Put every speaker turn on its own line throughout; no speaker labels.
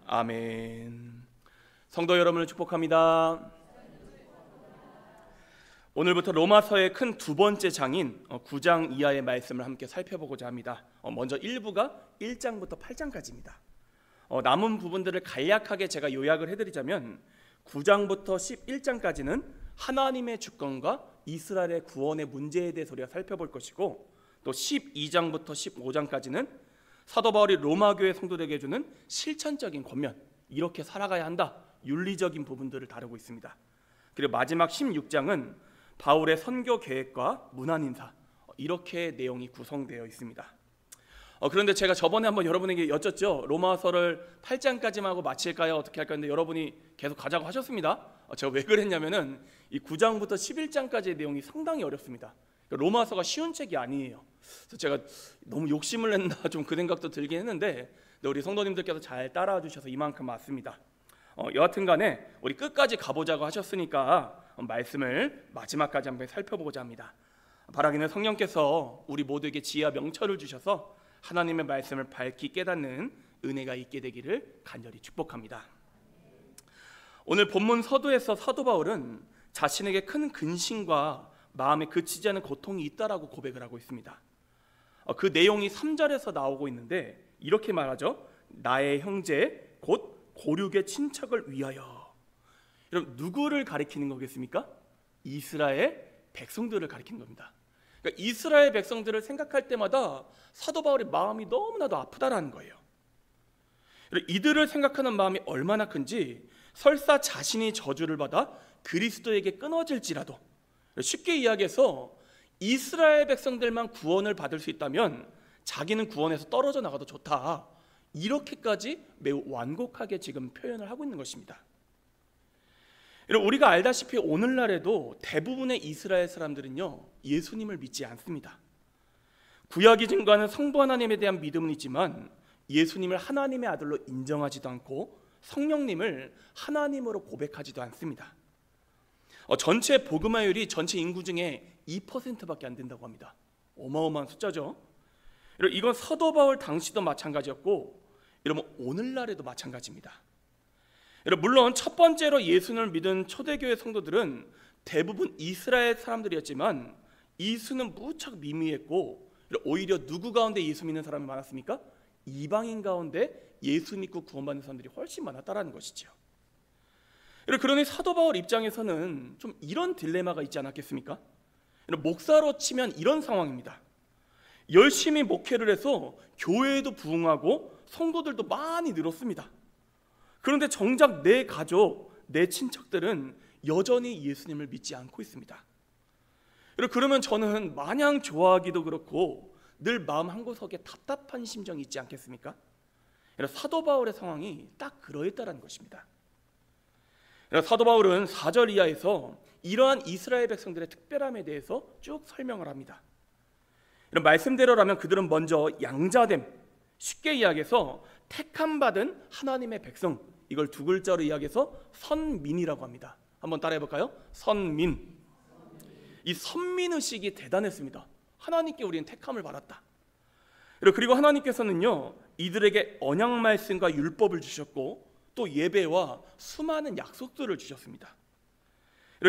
아멘. 성도 여러분을 축복합니다. 오늘부터 로마서의 큰 두 번째 장인 9장 이하의 말씀을 함께 살펴보고자 합니다. 먼저 1부가 1장부터 8장까지입니다. 남은 부분들을 간략하게 제가 요약을 해드리자면 9장부터 11장까지는 하나님의 주권과 이스라엘의 구원의 문제에 대해서 우리가 살펴볼 것이고, 또 12장부터 15장까지는 사도 바울이 로마교회 성도들에게 주는 실천적인 권면, 이렇게 살아가야 한다, 윤리적인 부분들을 다루고 있습니다. 그리고 마지막 16장은 바울의 선교 계획과 문안 인사, 이렇게 내용이 구성되어 있습니다. 그런데 제가 저번에 한번 여러분에게 여쭸죠. 로마서를 8장까지만 하고 마칠까요? 어떻게 할까요? 근데 여러분이 계속 가자고 하셨습니다. 제가 왜 그랬냐면은 이 9장부터 11장까지의 내용이 상당히 어렵습니다. 로마서가 쉬운 책이 아니에요. 그래서 제가 너무 욕심을 냈나 좀 그 생각도 들긴 했는데, 우리 성도님들께서 잘 따라와 주셔서 이만큼 맞습니다. 여하튼 간에 우리 끝까지 가보자고 하셨으니까 말씀을 마지막까지 한번 살펴보고자 합니다. 바라기는 성령께서 우리 모두에게 지혜와 명철을 주셔서 하나님의 말씀을 밝히 깨닫는 은혜가 있게 되기를 간절히 축복합니다. 오늘 본문 서두에서 사도 바울은 자신에게 큰 근심과 마음에 그치지 않은 고통이 있다라고 고백을 하고 있습니다. 그 내용이 3절에서 나오고 있는데 이렇게 말하죠. 나의 형제 곧 고륙의 친척을 위하여. 여러분, 누구를 가리키는 거겠습니까? 이스라엘 백성들을 가리키는 겁니다. 그러니까 이스라엘 백성들을 생각할 때마다 사도 바울의 마음이 너무나도 아프다라는 거예요. 이들을 생각하는 마음이 얼마나 큰지, 설사 자신이 저주를 받아 그리스도에게 끊어질지라도, 쉽게 이야기해서 이스라엘 백성들만 구원을 받을 수 있다면 자기는 구원에서 떨어져 나가도 좋다, 이렇게까지 매우 완곡하게 지금 표현을 하고 있는 것입니다. 우리가 알다시피 오늘날에도 대부분의 이스라엘 사람들은요, 예수님을 믿지 않습니다. 구약이 증거하는 성부 하나님에 대한 믿음은 있지만 예수님을 하나님의 아들로 인정하지도 않고 성령님을 하나님으로 고백하지도 않습니다. 전체 복음화율이 전체 인구 중에 2%밖에 안 된다고 합니다. 어마어마한 숫자죠. 이건 사도 바울 당시도 마찬가지였고, 여러분 오늘날에도 마찬가지입니다. 물론 첫 번째로 예수님을 믿은 초대교회 성도들은 대부분 이스라엘 사람들이었지만 이수는 무척 미미했고, 오히려 누구 가운데 예수 믿는 사람이 많았습니까? 이방인 가운데 예수 믿고 구원받는 사람들이 훨씬 많았다라는 것이죠. 그러니 사도 바울 입장에서는 좀 이런 딜레마가 있지 않았겠습니까? 목사로 치면 이런 상황입니다. 열심히 목회를 해서 교회에도 부흥하고 성도들도 많이 늘었습니다. 그런데 정작 내 가족, 내 친척들은 여전히 예수님을 믿지 않고 있습니다. 그러면 저는 마냥 좋아하기도 그렇고 늘 마음 한구석에 답답한 심정이 있지 않겠습니까? 사도 바울의 상황이 딱 그러했다는 것입니다. 사도 바울은 4절 이하에서 이러한 이스라엘 백성들의 특별함에 대해서 쭉 설명을 합니다. 이런 말씀대로라면 그들은 먼저 양자됨, 쉽게 이야기해서 택함 받은 하나님의 백성, 이걸 두 글자로 이야기해서 선민이라고 합니다. 한번 따라해 볼까요? 선민. 이 선민의식이 대단했습니다. 하나님께 우리는 택함을 받았다. 그리고 하나님께서는요, 이들에게 언약 말씀과 율법을 주셨고 또 예배와 수많은 약속들을 주셨습니다.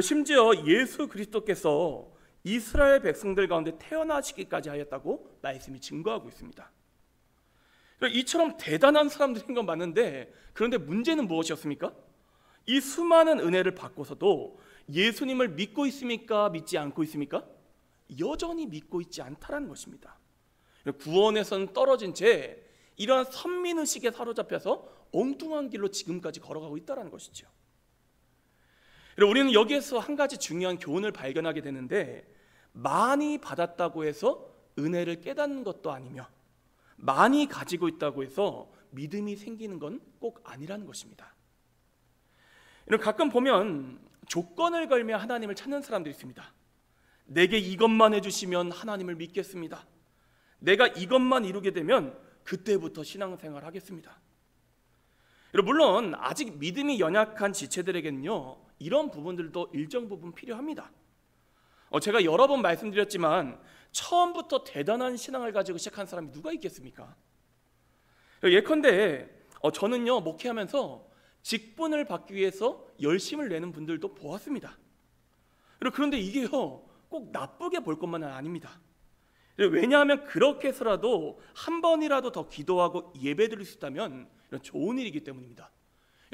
심지어 예수 그리스도께서 이스라엘 백성들 가운데 태어나시기까지 하였다고 말씀이 증거하고 있습니다. 이처럼 대단한 사람들인 건 맞는데, 그런데 문제는 무엇이었습니까? 이 수많은 은혜를 받고서도 예수님을 믿고 있습니까? 믿지 않고 있습니까? 여전히 믿고 있지 않다라는 것입니다. 구원에선 떨어진 채 이러한 선민의식에 사로잡혀서 엉뚱한 길로 지금까지 걸어가고 있다는 것이죠. 우리는 여기에서 한 가지 중요한 교훈을 발견하게 되는데, 많이 받았다고 해서 은혜를 깨닫는 것도 아니며 많이 가지고 있다고 해서 믿음이 생기는 건 꼭 아니라는 것입니다. 가끔 보면 조건을 걸며 하나님을 찾는 사람들이 있습니다. 내게 이것만 해주시면 하나님을 믿겠습니다. 내가 이것만 이루게 되면 그때부터 신앙생활 하겠습니다. 물론 아직 믿음이 연약한 지체들에게는요, 이런 부분들도 일정 부분 필요합니다. 제가 여러 번 말씀드렸지만 처음부터 대단한 신앙을 가지고 시작한 사람이 누가 있겠습니까? 예컨대 저는요 목회하면서 직분을 받기 위해서 열심을 내는 분들도 보았습니다. 그런데 이게요 꼭 나쁘게 볼 것만은 아닙니다. 왜냐하면 그렇게 해서라도 한 번이라도 더 기도하고 예배드릴 수 있다면 이런 좋은 일이기 때문입니다.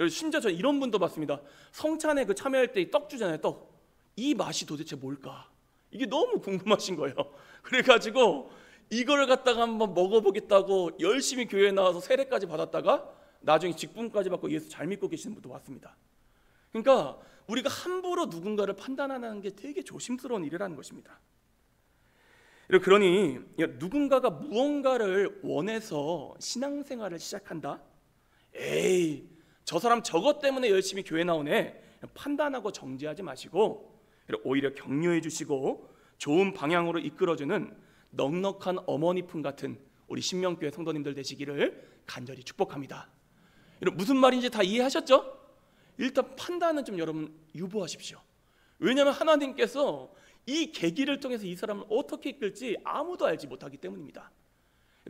심지어 저 이런 분도 봤습니다. 성찬에 참여할 때 떡 주잖아요. 떡. 이 맛이 도대체 뭘까? 이게 너무 궁금하신 거예요. 그래가지고 이걸 갖다가 한번 먹어보겠다고 열심히 교회에 나와서 세례까지 받았다가 나중에 직분까지 받고 예수 잘 믿고 계시는 분도 봤습니다. 그러니까 우리가 함부로 누군가를 판단하는 게 되게 조심스러운 일이라는 것입니다. 그러니 누군가가 무언가를 원해서 신앙생활을 시작한다? 에이, 저 사람 저것 때문에 열심히 교회 나오네. 판단하고 정죄하지 마시고 오히려 격려해 주시고 좋은 방향으로 이끌어주는 넉넉한 어머니 품 같은 우리 신명교회 성도님들 되시기를 간절히 축복합니다. 무슨 말인지 다 이해하셨죠? 일단 판단은 좀 여러분 유보하십시오. 왜냐하면 하나님께서 이 계기를 통해서 이 사람을 어떻게 이끌지 아무도 알지 못하기 때문입니다.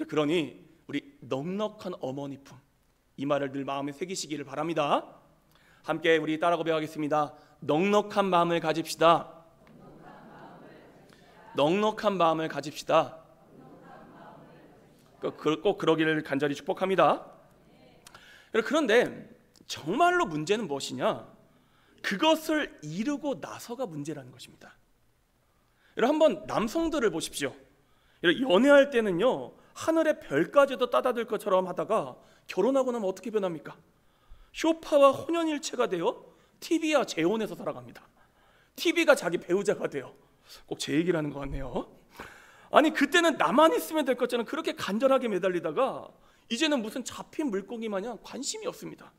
그러니 우리 넉넉한 어머니 품, 이 말을 늘 마음에 새기시기를 바랍니다. 함께 우리 따라 고백하겠습니다. 넉넉한 마음을 가집시다. 넉넉한 마음을 가집시다. 꼭 그러기를 간절히 축복합니다. 그런데 정말로 문제는 무엇이냐? 그것을 이루고 나서가 문제라는 것입니다. 한번 남성들을 보십시오. 연애할 때는요 하늘의 별까지도 따다들 것처럼 하다가 결혼하고 나면 어떻게 변합니까? 쇼파와 혼연일체가 되어 TV와 재혼해서 살아갑니다. TV가 자기 배우자가 돼요. 꼭 제 얘기를 하는 것 같네요. 아니 그때는 나만 있으면 될 것처럼 그렇게 간절하게 매달리다가 이제는 무슨 잡힌 물고기 마냥 관심이 없습니다.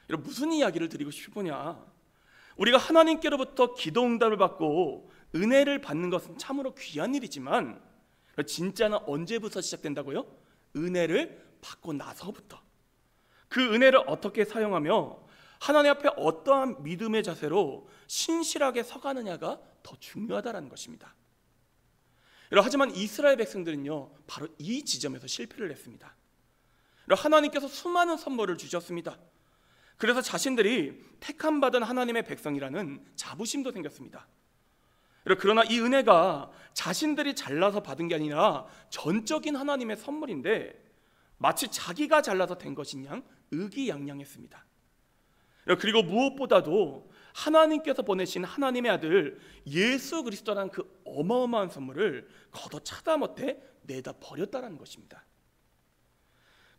무슨 이야기를 드리고 싶으냐? 우리가 하나님께로부터 기도 응답을 받고 은혜를 받는 것은 참으로 귀한 일이지만 진짜는 언제부터 시작된다고요? 은혜를 받고 나서부터. 그 은혜를 어떻게 사용하며 하나님 앞에 어떠한 믿음의 자세로 신실하게 서가느냐가 더 중요하다는 것입니다. 하지만 이스라엘 백성들은요 바로 이 지점에서 실패를 했습니다. 하나님께서 수많은 선물을 주셨습니다. 그래서 자신들이 택함받은 하나님의 백성이라는 자부심도 생겼습니다. 그러나 이 은혜가 자신들이 잘나서 받은 게 아니라 전적인 하나님의 선물인데 마치 자기가 잘나서 된 것인 양 의기양양했습니다. 그리고 무엇보다도 하나님께서 보내신 하나님의 아들 예수 그리스도라는 그 어마어마한 선물을 거둬 차다 못해 내다 버렸다는 것입니다.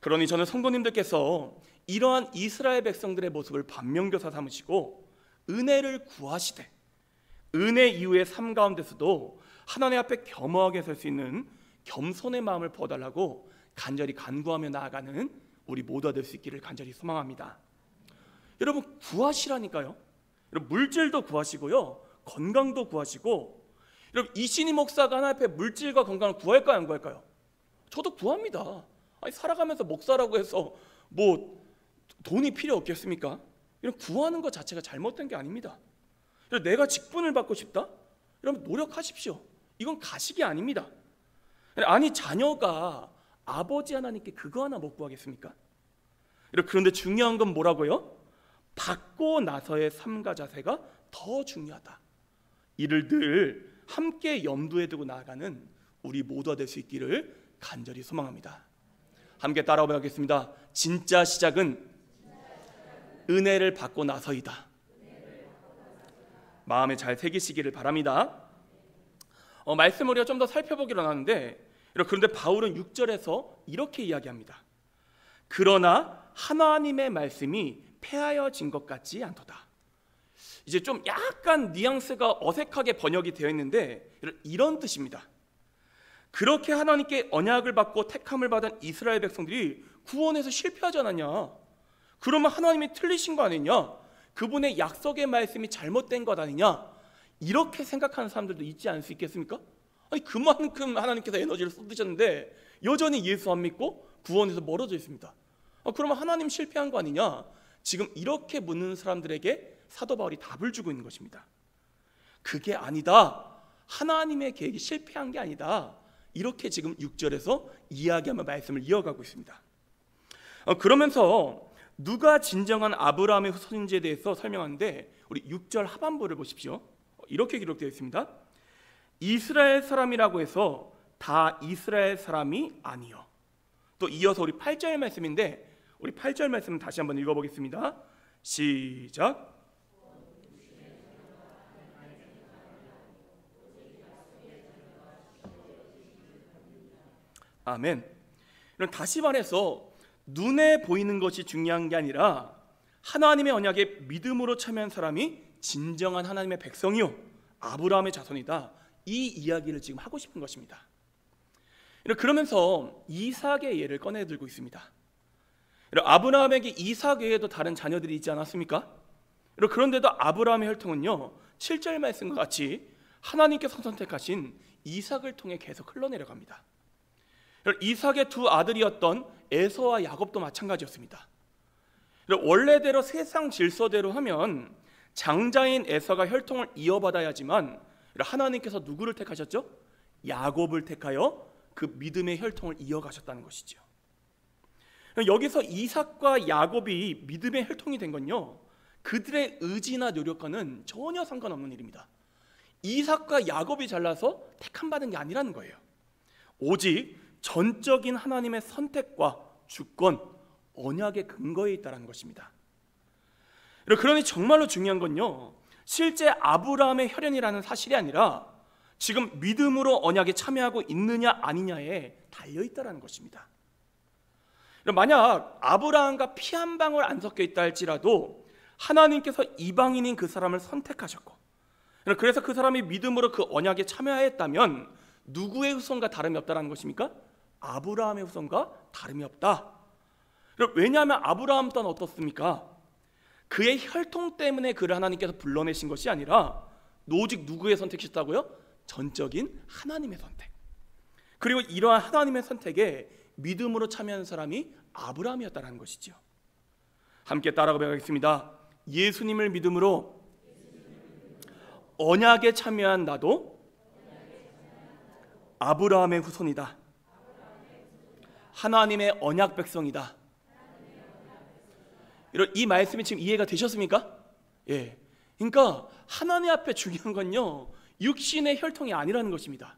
그러니 저는 성도님들께서 이러한 이스라엘 백성들의 모습을 반면교사 삼으시고 은혜를 구하시되 은혜 이후의 삶 가운데서도 하나님 앞에 겸허하게 설 수 있는 겸손의 마음을 부어달라고 간절히 간구하며 나아가는 우리 모두가 될 수 있기를 간절히 소망합니다. 여러분 구하시라니까요. 여러분 물질도 구하시고요, 건강도 구하시고. 여러분 이신희 목사가 하나님 앞에 물질과 건강을 구할까요, 안 구할까요? 저도 구합니다. 아니 살아가면서 목사라고 해서 뭐 돈이 필요 없겠습니까? 이런 구하는 것 자체가 잘못된 게 아닙니다. 내가 직분을 받고 싶다? 여러분 노력하십시오. 이건 가식이 아닙니다. 아니 자녀가 아버지 하나님께 그거 하나 못 구하겠습니까? 그런데 중요한 건 뭐라고요? 받고 나서의 삶과 자세가 더 중요하다. 이를 늘 함께 염두에 두고 나아가는 우리 모두가 될 수 있기를 간절히 소망합니다. 함께 따라오겠습니다. 진짜 시작은 은혜를 받고 나서이다. 마음에 잘 새기시기를 바랍니다. 말씀을 우리가 좀 더 살펴보기로 하는데, 그런데 바울은 6절에서 이렇게 이야기합니다. 그러나 하나님의 말씀이 폐하여진 것 같지 않도다. 이제 좀 약간 뉘앙스가 어색하게 번역이 되어 있는데 이런 뜻입니다. 그렇게 하나님께 언약을 받고 택함을 받은 이스라엘 백성들이 구원에서 실패하지 않았냐? 그러면 하나님이 틀리신 거 아니냐? 그분의 약속의 말씀이 잘못된 것 아니냐? 이렇게 생각하는 사람들도 있지 않을 수 있겠습니까? 아니 그만큼 하나님께서 에너지를 쏟으셨는데 여전히 예수 안 믿고 구원에서 멀어져 있습니다. 그러면 하나님 실패한 거 아니냐? 지금 이렇게 묻는 사람들에게 사도 바울이 답을 주고 있는 것입니다. 그게 아니다. 하나님의 계획이 실패한 게 아니다. 이렇게 지금 6절에서 이야기하며 말씀을 이어가고 있습니다. 그러면서 누가 진정한 아브라함의 후손인지에 대해서 설명하는데 우리 6절 하반부를 보십시오. 이렇게 기록되어 있습니다. 이스라엘 사람이라고 해서 다 이스라엘 사람이 아니요. 또 이어서 우리 8절 말씀인데 우리 8절 말씀 다시 한번 읽어보겠습니다. 시작. 아멘. 그럼 다시 말해서 눈에 보이는 것이 중요한 게 아니라 하나님의 언약에 믿음으로 참여한 사람이 진정한 하나님의 백성이요 아브라함의 자손이다. 이 이야기를 지금 하고 싶은 것입니다. 그러면서 이삭의 예를 꺼내들고 있습니다. 아브라함에게 이삭 외에도 다른 자녀들이 있지 않았습니까? 그런데도 아브라함의 혈통은요 7절 말씀과 같이 하나님께서 선택하신 이삭을 통해 계속 흘러내려갑니다. 이삭의 두 아들이었던 에서와 야곱도 마찬가지였습니다. 원래대로 세상 질서대로 하면 장자인 에서가 혈통을 이어받아야지만 하나님께서 누구를 택하셨죠? 야곱을 택하여 그 믿음의 혈통을 이어가셨다는 것이죠. 여기서 이삭과 야곱이 믿음의 혈통이 된 건요 그들의 의지나 노력과는 전혀 상관없는 일입니다. 이삭과 야곱이 잘나서 택함 받은 게 아니라는 거예요. 오직 전적인 하나님의 선택과 주권, 언약의 근거에 있다는 것입니다. 그러니 정말로 중요한 건요 실제 아브라함의 혈연이라는 사실이 아니라 지금 믿음으로 언약에 참여하고 있느냐 아니냐에 달려있다는 것입니다. 만약 아브라함과 피 한 방울 안 섞여 있다 할지라도 하나님께서 이방인인 그 사람을 선택하셨고 그래서 그 사람이 믿음으로 그 언약에 참여하였다면 누구의 후손과 다름이 없다는 것입니까? 아브라함의 후손과 다름이 없다. 왜냐하면 아브라함 또한 어떻습니까? 그의 혈통 때문에 그를 하나님께서 불러내신 것이 아니라 오직 누구의 선택이셨다고요? 전적인 하나님의 선택. 그리고 이러한 하나님의 선택에 믿음으로 참여하는 사람이 아브라함이었다는 것이죠. 함께 따라가 보겠습니다. 예수님을 믿음으로 언약에 참여한 나도 아브라함의 후손이다. 하나님의 언약 백성이다. 이 말씀이 지금 이해가 되셨습니까? 예. 그러니까 하나님 앞에 중요한 건요 육신의 혈통이 아니라는 것입니다.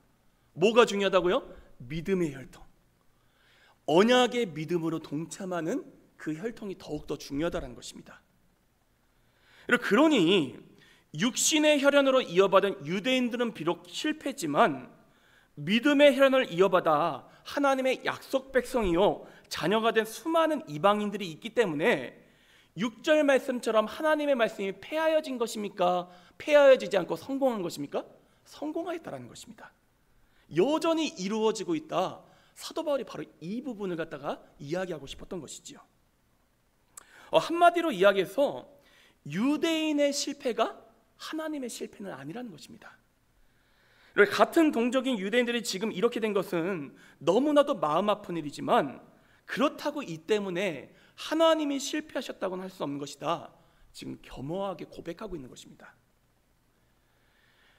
뭐가 중요하다고요? 믿음의 혈통. 언약의 믿음으로 동참하는 그 혈통이 더욱더 중요하다는 것입니다. 그러니 육신의 혈연으로 이어받은 유대인들은 비록 실패했지만 믿음의 혈연을 이어받아 하나님의 약속 백성이요 자녀가 된 수많은 이방인들이 있기 때문에 6절 말씀처럼 하나님의 말씀이 폐하여진 것입니까? 폐하여지지 않고 성공한 것입니까? 성공하였다는 것입니다. 여전히 이루어지고 있다. 사도 바울이 바로 이 부분을 갖다가 이야기하고 싶었던 것이지요. 한마디로 이야기해서 유대인의 실패가 하나님의 실패는 아니라는 것입니다. 같은 동족인 유대인들이 지금 이렇게 된 것은 너무나도 마음 아픈 일이지만 그렇다고 이 때문에 하나님이 실패하셨다고는 할 수 없는 것이다. 지금 겸허하게 고백하고 있는 것입니다.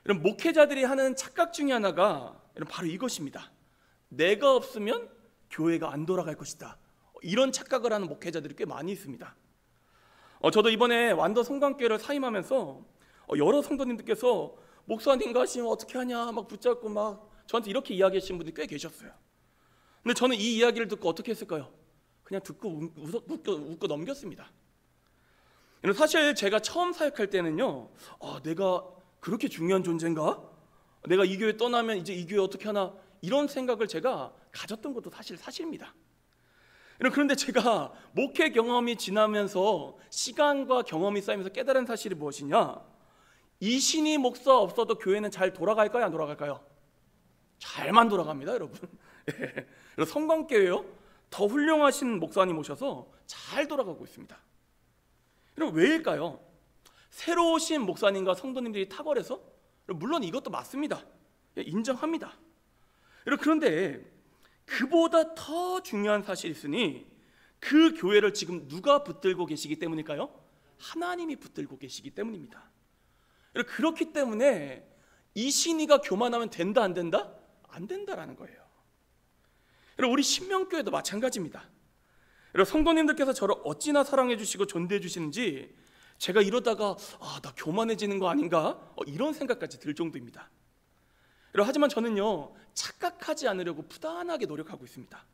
목회자들이 하는 착각 중에 하나가 바로 이것입니다. 내가 없으면 교회가 안 돌아갈 것이다. 이런 착각을 하는 목회자들이 꽤 많이 있습니다. 저도 이번에 완도 성광교회를 사임하면서 여러 성도님들께서 목사님과 하시면 어떻게 하냐 막 붙잡고 막 저한테 이렇게 이야기하시는 분들이 꽤 계셨어요. 근데 저는 이 이야기를 듣고 어떻게 했을까요? 그냥 듣고 웃고 넘겼습니다. 사실 제가 처음 사역할 때는요 내가 그렇게 중요한 존재인가? 내가 이 교회 떠나면 이제 이 교회 어떻게 하나 이런 생각을 제가 가졌던 것도 사실입니다. 그런데 제가 목회 경험이 지나면서 시간과 경험이 쌓이면서 깨달은 사실이 무엇이냐? 이 신이 목사 없어도 교회는 잘 돌아갈까요? 안 돌아갈까요? 잘만 돌아갑니다, 여러분. 성광교회요 더 훌륭하신 목사님 오셔서 잘 돌아가고 있습니다. 그럼 왜일까요? 새로 오신 목사님과 성도님들이 탁월해서? 물론 이것도 맞습니다. 인정합니다. 그런데 그보다 더 중요한 사실이 있으니 그 교회를 지금 누가 붙들고 계시기 때문일까요? 하나님이 붙들고 계시기 때문입니다. 그렇기 때문에 이 신이가 교만하면 된다 안 된다? 안 된다라는 거예요. 우리 신명교회도 마찬가지입니다. 여러분, 성도님들께서 저를 어찌나 사랑해 주시고 존대해 주시는지 제가 이러다가 나 교만해지는 거 아닌가? 이런 생각까지 들 정도입니다. 여러분, 하지만 저는요, 착각하지 않으려고 부단하게 노력하고 있습니다.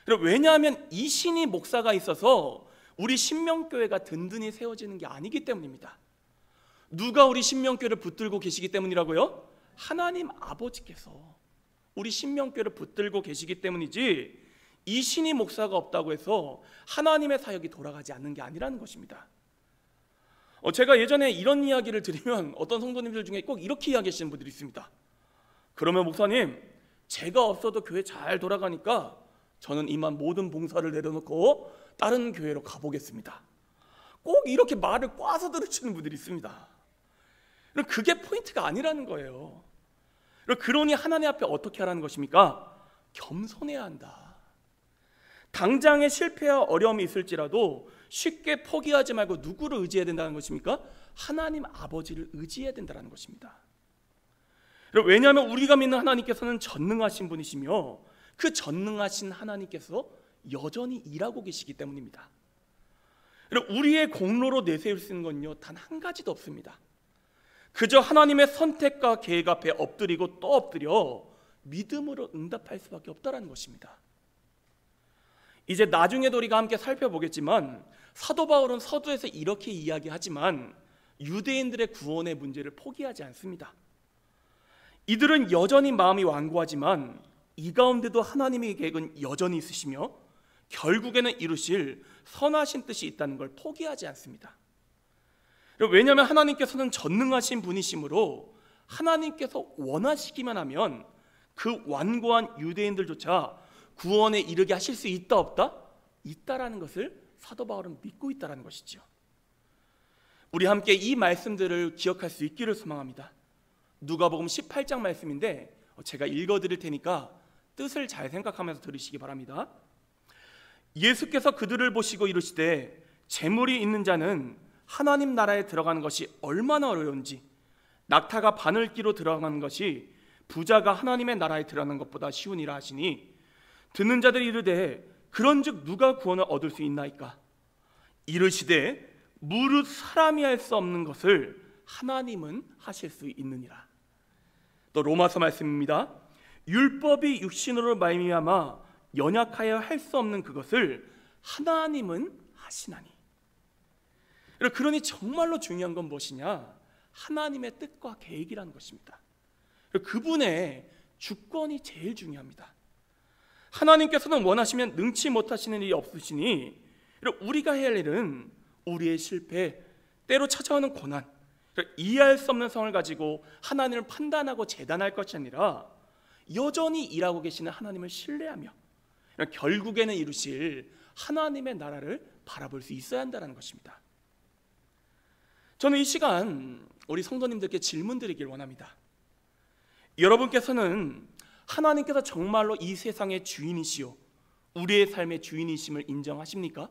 여러분, 왜냐하면 이 신이 목사가 있어서 우리 신명교회가 든든히 세워지는 게 아니기 때문입니다. 누가 우리 신명교회를 붙들고 계시기 때문이라고요? 하나님 아버지께서 우리 신명교회를 붙들고 계시기 때문이지, 이 신이 목사가 없다고 해서 하나님의 사역이 돌아가지 않는 게 아니라는 것입니다. 제가 예전에 이런 이야기를 드리면 어떤 성도님들 중에 꼭 이렇게 이야기하시는 분들이 있습니다. 그러면 목사님, 제가 없어도 교회 잘 돌아가니까 저는 이만 모든 봉사를 내려놓고 다른 교회로 가보겠습니다. 꼭 이렇게 말을 꽈서 들으시는 분들이 있습니다. 그게 포인트가 아니라는 거예요. 그러니 하나님 앞에 어떻게 하라는 것입니까? 겸손해야 한다. 당장의 실패와 어려움이 있을지라도 쉽게 포기하지 말고 누구를 의지해야 된다는 것입니까? 하나님 아버지를 의지해야 된다는 것입니다. 왜냐하면 우리가 믿는 하나님께서는 전능하신 분이시며 그 전능하신 하나님께서 여전히 일하고 계시기 때문입니다. 우리의 공로로 내세울 수 있는 건요, 단 한 가지도 없습니다. 그저 하나님의 선택과 계획 앞에 엎드리고 또 엎드려 믿음으로 응답할 수밖에 없다는 것입니다. 이제 나중에도 우리가 함께 살펴보겠지만 사도 바울은 서두에서 이렇게 이야기하지만 유대인들의 구원의 문제를 포기하지 않습니다. 이들은 여전히 마음이 완고하지만 이 가운데도 하나님의 계획은 여전히 있으시며 결국에는 이루실 선하신 뜻이 있다는 걸 포기하지 않습니다. 왜냐하면 하나님께서는 전능하신 분이시므로 하나님께서 원하시기만 하면 그 완고한 유대인들조차 구원에 이르게 하실 수 있다 없다? 있다라는 것을 사도 바울은 믿고 있다라는 것이죠. 우리 함께 이 말씀들을 기억할 수 있기를 소망합니다. 누가복음 18장 말씀인데 제가 읽어드릴 테니까 뜻을 잘 생각하면서 들으시기 바랍니다. 예수께서 그들을 보시고 이르시되 재물이 있는 자는 하나님 나라에 들어가는 것이 얼마나 어려운지, 낙타가 바늘기로 들어가는 것이 부자가 하나님의 나라에 들어가는 것보다 쉬우니라 하시니, 듣는 자들이 이르되 그런즉 누가 구원을 얻을 수 있나이까? 이르시되 무릇 사람이 할 수 없는 것을 하나님은 하실 수 있느니라. 또 로마서 말씀입니다. 율법이 육신으로 말미암아 연약하여 할 수 없는 그것을 하나님은 하시나니. 그러니 정말로 중요한 건 무엇이냐? 하나님의 뜻과 계획이라는 것입니다. 그분의 주권이 제일 중요합니다. 하나님께서는 원하시면 능치 못하시는 일이 없으시니 우리가 해야 할 일은 우리의 실패, 때로 찾아오는 고난, 이해할 수 없는 성을 가지고 하나님을 판단하고 재단할 것이 아니라 여전히 일하고 계시는 하나님을 신뢰하며 결국에는 이루실 하나님의 나라를 바라볼 수 있어야 한다는 것입니다. 저는 이 시간 우리 성도님들께 질문 드리길 원합니다. 여러분께서는 하나님께서 정말로 이 세상의 주인이시오, 우리의 삶의 주인이심을 인정하십니까?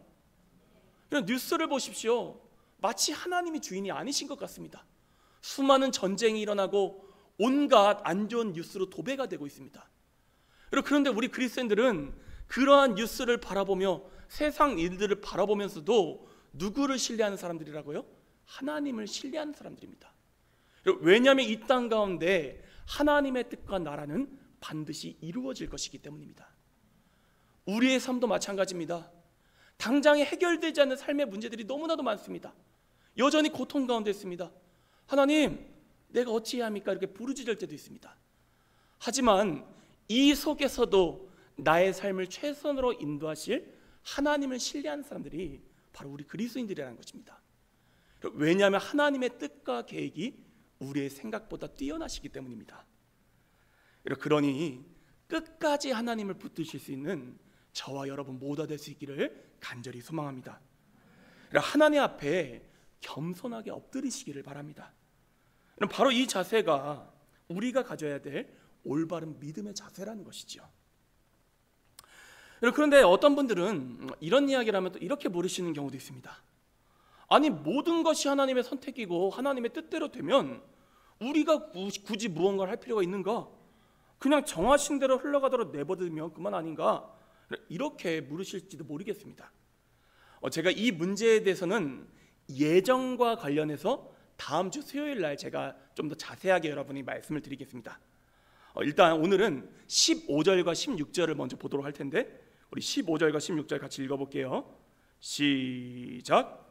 뉴스를 보십시오. 마치 하나님이 주인이 아니신 것 같습니다. 수많은 전쟁이 일어나고 온갖 안 좋은 뉴스로 도배가 되고 있습니다. 그런데 우리 그리스도인들은 그러한 뉴스를 바라보며 세상 일들을 바라보면서도 누구를 신뢰하는 사람들이라고요? 하나님을 신뢰하는 사람들입니다. 왜냐하면 이 땅 가운데 하나님의 뜻과 나라는 반드시 이루어질 것이기 때문입니다. 우리의 삶도 마찬가지입니다. 당장에 해결되지 않는 삶의 문제들이 너무나도 많습니다. 여전히 고통 가운데 있습니다. 하나님, 내가 어찌해야 합니까? 이렇게 부르짖을 때도 있습니다. 하지만 이 속에서도 나의 삶을 최선으로 인도하실 하나님을 신뢰하는 사람들이 바로 우리 그리스도인들이라는 것입니다. 왜냐하면 하나님의 뜻과 계획이 우리의 생각보다 뛰어나시기 때문입니다. 그러니 끝까지 하나님을 붙드실 수 있는 저와 여러분 모두가 될 수 있기를 간절히 소망합니다. 하나님 앞에 겸손하게 엎드리시기를 바랍니다. 바로 이 자세가 우리가 가져야 될 올바른 믿음의 자세라는 것이죠. 그런데 어떤 분들은 이런 이야기를 하면 또 이렇게 물으시는 경우도 있습니다. 아니, 모든 것이 하나님의 선택이고 하나님의 뜻대로 되면 우리가 굳이 무언가를 할 필요가 있는가? 그냥 정하신 대로 흘러가도록 내버리면 그만 아닌가? 이렇게 물으실지도 모르겠습니다. 제가 이 문제에 대해서는 예정과 관련해서 다음 주 수요일 날 제가 좀 더 자세하게 여러분이 말씀을 드리겠습니다. 일단 오늘은 15절과 16절을 먼저 보도록 할 텐데, 우리 15절과 16절 같이 읽어볼게요. 시작.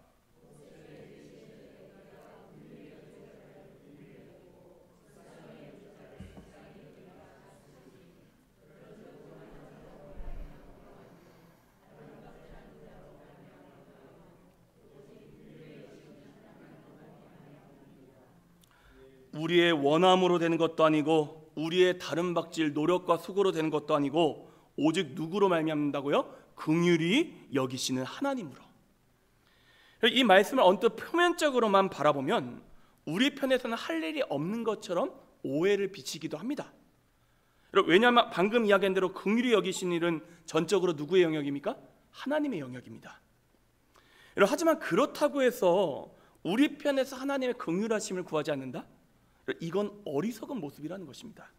우리의 원함으로 되는 것도 아니고 우리의 다른 박질 노력과 수고로 되는 것도 아니고 오직 누구로 말미암는다고요? 긍휼히 여기시는 하나님으로. 이 말씀을 언뜻 표면적으로만 바라보면 우리 편에서는 할 일이 없는 것처럼 오해를 비치기도 합니다. 왜냐하면 방금 이야기한 대로 긍휼히 여기시는 일은 전적으로 누구의 영역입니까? 하나님의 영역입니다. 하지만 그렇다고 해서 우리 편에서 하나님의 긍휼하심을 구하지 않는다? 이건 어리석은 모습이라는 것입니다.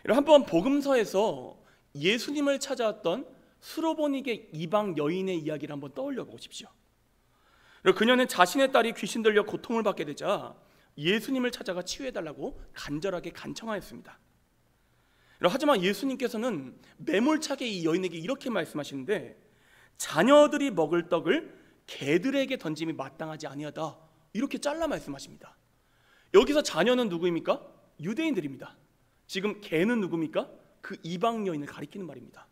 한번 복음서에서 예수님을 찾아왔던 수로보니게 이방 여인의 이야기를 한번 떠올려 보십시오. 그녀는 자신의 딸이 귀신 들려 고통을 받게 되자 예수님을 찾아가 치유해달라고 간절하게 간청하였습니다. 하지만 예수님께서는 매몰차게 이 여인에게 이렇게 말씀하시는데, 자녀들이 먹을 떡을 개들에게 던짐이 마땅하지 아니하다, 이렇게 잘라 말씀하십니다. 여기서 자녀는 누구입니까? 유대인들입니다. 지금 개는 누굽니까? 그 이방 여인을 가리키는 말입니다.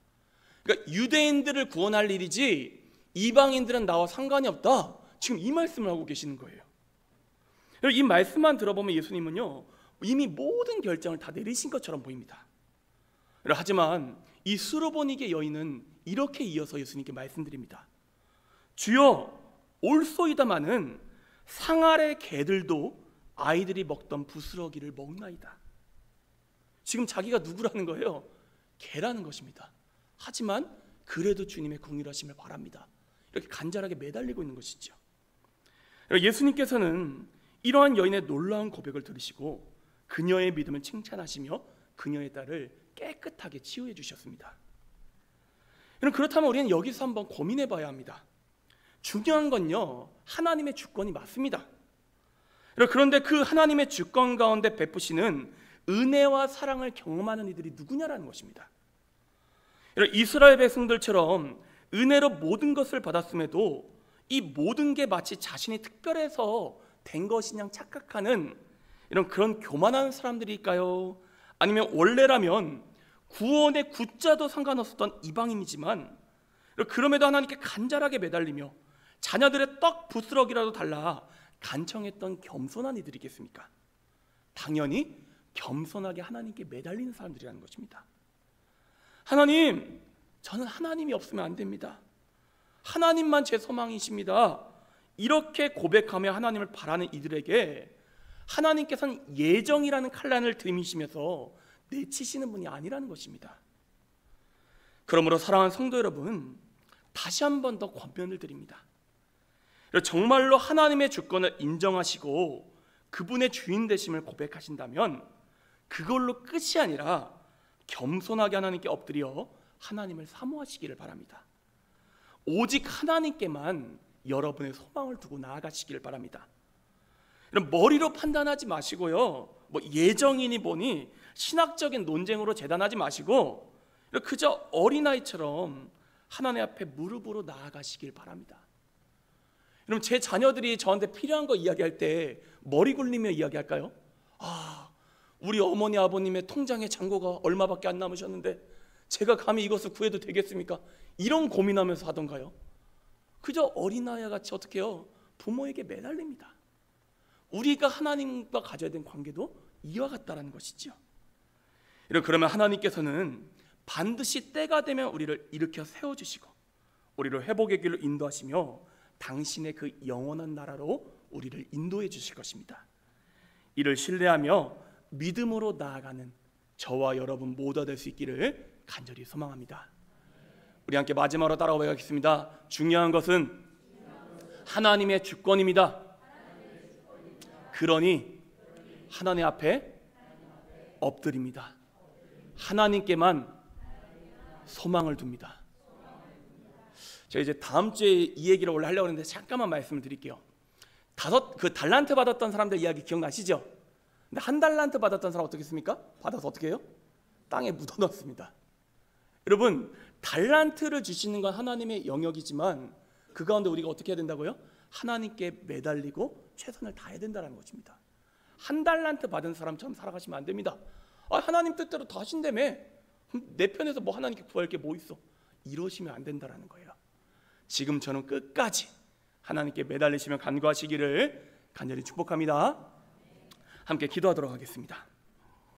그러니까 유대인들을 구원할 일이지 이방인들은 나와 상관이 없다, 지금 이 말씀을 하고 계시는 거예요. 이 말씀만 들어보면 예수님은요 이미 모든 결정을 다 내리신 것처럼 보입니다. 하지만 이 수로보니게 여인은 이렇게 이어서 예수님께 말씀드립니다. 주여, 올소이다마는 상 아래 개들도 아이들이 먹던 부스러기를 먹나이다. 지금 자기가 누구라는 거예요? 개라는 것입니다. 하지만 그래도 주님의 긍휼하심을 바랍니다. 이렇게 간절하게 매달리고 있는 것이죠. 예수님께서는 이러한 여인의 놀라운 고백을 들으시고 그녀의 믿음을 칭찬하시며 그녀의 딸을 깨끗하게 치유해 주셨습니다. 그렇다면 우리는 여기서 한번 고민해 봐야 합니다. 중요한 건요, 하나님의 주권이 맞습니다. 그런데 그 하나님의 주권 가운데 베푸시는 은혜와 사랑을 경험하는 이들이 누구냐라는 것입니다. 이스라엘 백성들처럼 은혜로 모든 것을 받았음에도 이 모든 게 마치 자신이 특별해서 된 것이냐 착각하는 이런 그런 교만한 사람들일까요? 아니면 원래라면 구원의 구자도 상관없었던 이방인이지만 그럼에도 하나님께 간절하게 매달리며 자녀들의 떡 부스러기라도 달라 간청했던 겸손한 이들이겠습니까? 당연히 겸손하게 하나님께 매달리는 사람들이라는 것입니다. 하나님, 저는 하나님이 없으면 안 됩니다. 하나님만 제 소망이십니다. 이렇게 고백하며 하나님을 바라는 이들에게 하나님께서는 예정이라는 칼날을 들이미시면서 내치시는 분이 아니라는 것입니다. 그러므로 사랑하는 성도 여러분, 다시 한 번 더 권면을 드립니다. 정말로 하나님의 주권을 인정하시고 그분의 주인 되심을 고백하신다면 그걸로 끝이 아니라 겸손하게 하나님께 엎드려 하나님을 사모하시기를 바랍니다. 오직 하나님께만 여러분의 소망을 두고 나아가시기를 바랍니다. 머리로 판단하지 마시고요, 예정이니 뭐니 신학적인 논쟁으로 재단하지 마시고 그저 어린아이처럼 하나님 앞에 무릎으로 나아가시길 바랍니다. 여러분, 제 자녀들이 저한테 필요한 거 이야기할 때 머리 굴리며 이야기할까요? 우리 어머니 아버님의 통장에 잔고가 얼마밖에 안 남으셨는데 제가 감히 이것을 구해도 되겠습니까? 이런 고민하면서 하던가요? 그저 어린아이와 같이 어떻게 해요? 부모에게 매달립니다. 우리가 하나님과 가져야 되는 관계도 이와 같다라는 것이죠. 그러면 하나님께서는 반드시 때가 되면 우리를 일으켜 세워주시고 우리를 회복의 길로 인도하시며 당신의 그 영원한 나라로 우리를 인도해 주실 것입니다. 이를 신뢰하며 믿음으로 나아가는 저와 여러분 모두가 될 수 있기를 간절히 소망합니다. 우리 함께 마지막으로 따라가 보겠습니다. 중요한 것은 하나님의 주권입니다. 그러니 하나님 앞에 엎드립니다. 하나님께만 소망을 둡니다. 제가 이제 다음 주에 이 얘기를 원래 하려고 했는데 잠깐만 말씀을 드릴게요. 달란트 받았던 사람들 이야기 기억나시죠? 근데 한 달란트 받았던 사람 어떻게 했습니까? 받아서 어떻게 해요? 땅에 묻어넣습니다. 여러분, 달란트를 주시는 건 하나님의 영역이지만 그 가운데 우리가 어떻게 해야 된다고요? 하나님께 매달리고 최선을 다해야 된다는 것입니다. 한 달란트 받은 사람처럼 살아가시면 안 됩니다. 하나님 뜻대로 다 하신다며, 내 편에서 뭐 하나님께 구할 게 뭐 있어, 이러시면 안 된다는 거예요. 지금 저는 끝까지 하나님께 매달리시면 간구하시기를 간절히 축복합니다. 함께 기도하도록 하겠습니다.